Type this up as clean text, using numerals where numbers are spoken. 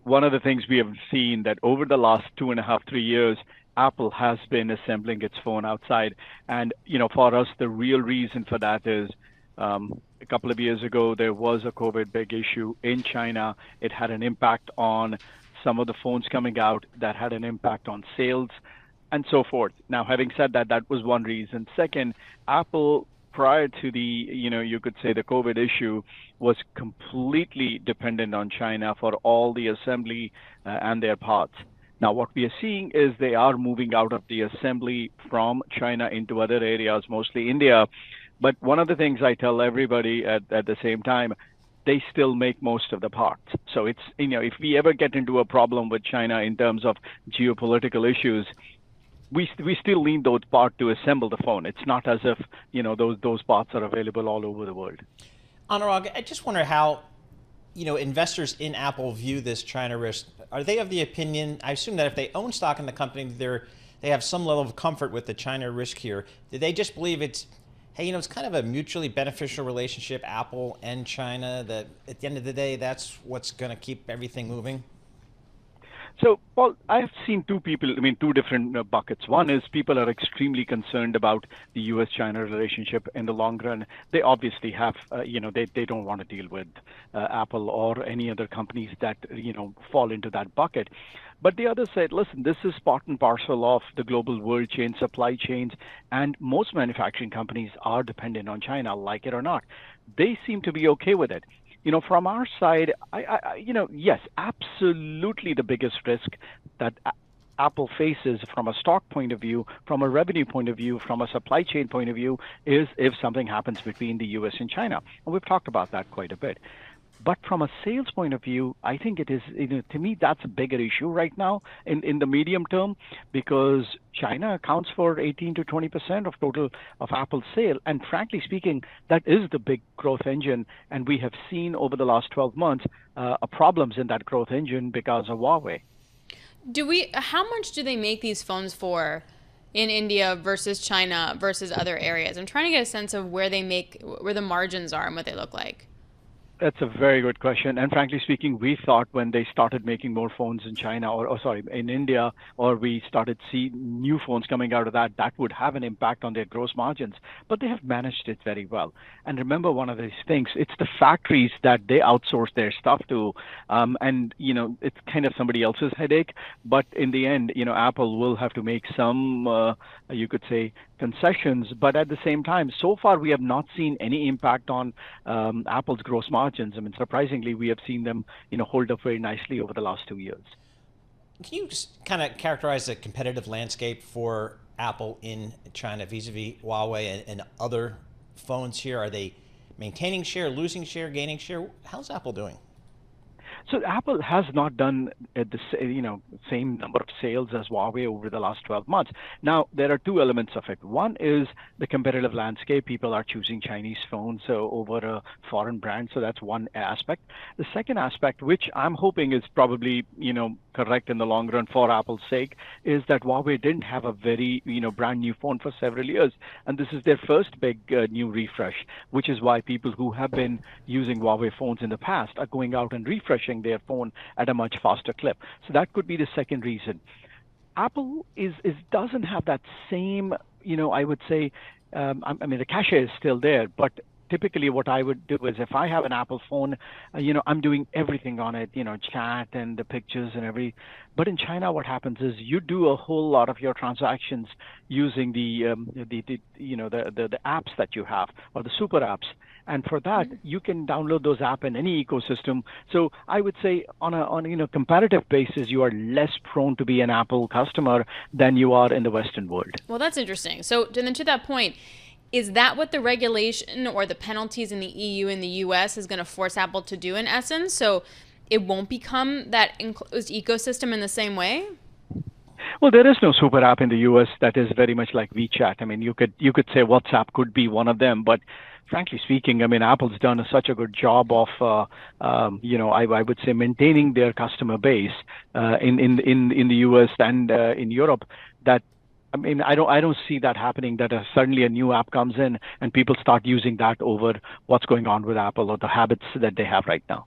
One of the things we have seen that over the last 2.5, 3 years, Apple has been assembling its phone outside. And, for us, the real reason for that is a couple of years ago, there was a COVID big issue in China. It had an impact on some of the phones coming out that had an impact on sales and so forth. Now, having said that, that was one reason. Second, Apple, prior to you could say the COVID issue, was completely dependent on China for all the assembly and their parts. Now, what we are seeing is they are moving out of the assembly from China into other areas, mostly India. But one of the things I tell everybody at the same time, they still make most of the parts. So if we ever get into a problem with China in terms of geopolitical issues, we still need those parts to assemble the phone. It's not as if those parts are available all over the world. Anurag, I just wonder how investors in Apple view this China risk. Are they of the opinion? I assume that if they own stock in the company, they have some level of comfort with the China risk here. Do they just believe it's, hey, it's kind of a mutually beneficial relationship, Apple and China, that at the end of the day, that's what's going to keep everything moving? So, Paul, I've seen two different buckets. One is people are extremely concerned about the U.S.-China relationship in the long run. They obviously have, they don't want to deal with Apple or any other companies that, fall into that bucket. But the other said, listen, this is part and parcel of the global world chain, supply chains, and most manufacturing companies are dependent on China, like it or not. They seem to be okay with it. From our side, yes, absolutely the biggest risk that Apple faces from a stock point of view, from a revenue point of view, from a supply chain point of view, is if something happens between the US and China. And we've talked about that quite a bit. But from a sales point of view, I think it is, to me, that's a bigger issue right now in the medium term, because China accounts for 18 to 20% of total of Apple's sale. And frankly speaking, that is the big growth engine. And we have seen over the last 12 months problems in that growth engine because of Huawei. How much do they make these phones for in India versus China versus other areas? I'm trying to get a sense of where the margins are and what they look like. That's a very good question. And frankly speaking, we thought when they started making more phones in China or sorry, in India, or we started see new phones coming out of that would have an impact on their gross margins. But they have managed it very well. And remember one of these things, it's the factories that they outsource their stuff to. And, it's kind of somebody else's headache. But in the end, Apple will have to make some, you could say, concessions. But at the same time, so far we have not seen any impact on Apple's gross margins. I mean, surprisingly, we have seen them, hold up very nicely over the last 2 years. Can you just kind of characterize the competitive landscape for Apple in China vis-a-vis Huawei and other phones here? Are they maintaining share, losing share, gaining share? How's Apple doing? So Apple has not done same number of sales as Huawei over the last 12 months. Now there are two elements of it. One is the competitive landscape. People are choosing Chinese phones over a foreign brand, so that's one aspect. The second aspect, which I'm hoping is probably correct in the long run for Apple's sake, is that Huawei didn't have a very brand new phone for several years, and this is their first big new refresh, which is why people who have been using Huawei phones in the past are going out and refreshing their phone at a much faster clip. So that could be the second reason. Apple doesn't have that same, I would say, the cachet is still there, but typically what I would do is if I have an Apple phone, I'm doing everything on it, chat and the pictures and but in China, what happens is you do a whole lot of your transactions using the apps that you have, or the super apps. And for that, you can download those apps in any ecosystem. So I would say on a comparative basis, you are less prone to be an Apple customer than you are in the Western world. Well, that's interesting. So then to that point, is that what the regulation or the penalties in the EU and the US is going to force Apple to do in essence? So it won't become that enclosed ecosystem in the same way? Well, there is no super app in the US that is very much like WeChat. I mean, you could say WhatsApp could be one of them, but frankly speaking, I mean, Apple's done such a good job of, I would say maintaining their customer base in the US and in Europe that. I mean, I don't see that happening, that suddenly a new app comes in and people start using that over what's going on with Apple or the habits that they have right now.